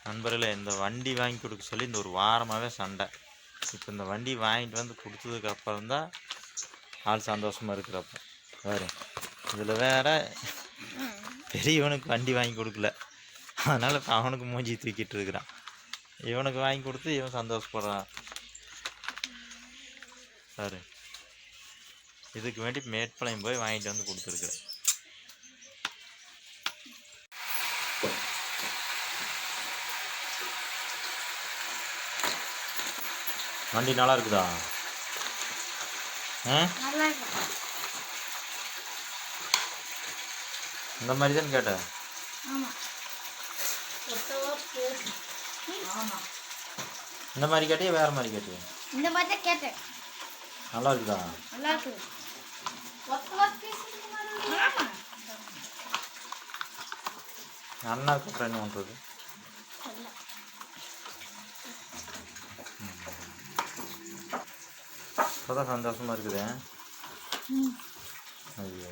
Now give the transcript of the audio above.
நண்பர்களே, இந்த வண்டி வாங்கி கொடுக்க சொல்லி இந்த ஒரு வாரமாகவே சண்டை. இப்போ இந்த வண்டி வாங்கிட்டு வந்து கொடுத்ததுக்கு அப்புறம் தான் ஆள் சந்தோஷமாக இருக்கிறப்ப வேறு. இதில் வேற பெரியவனுக்கு வண்டி வாங்கி கொடுக்கல, அதனால் இப்போ அவனுக்கு மூஞ்சி தூக்கிட்டு இருக்கிறான். இவனுக்கு வாங்கி கொடுத்து இவன் சந்தோஷப்படுறான் சார். இதுக்கு வேண்டி மேட்பாளையம் போய் வாங்கிட்டு வந்து கொடுத்துருக்குறேன். வண்டி நல்லா இருக்குதா? இந்த மாதிரி தான் கேட்டேன். இந்த மாதிரி கேட்டியா வேற மாதிரி கேட்டியா? இந்த மாதிரி தான் கேட்டேன். நல்லா இருக்குதா? நல்லா இருக்கு. அண்ணாவுக்கு அப்புறம் என்ன பண்ணுறது? இப்போதான் சந்தோஷமா இருக்குது. ஐயோ.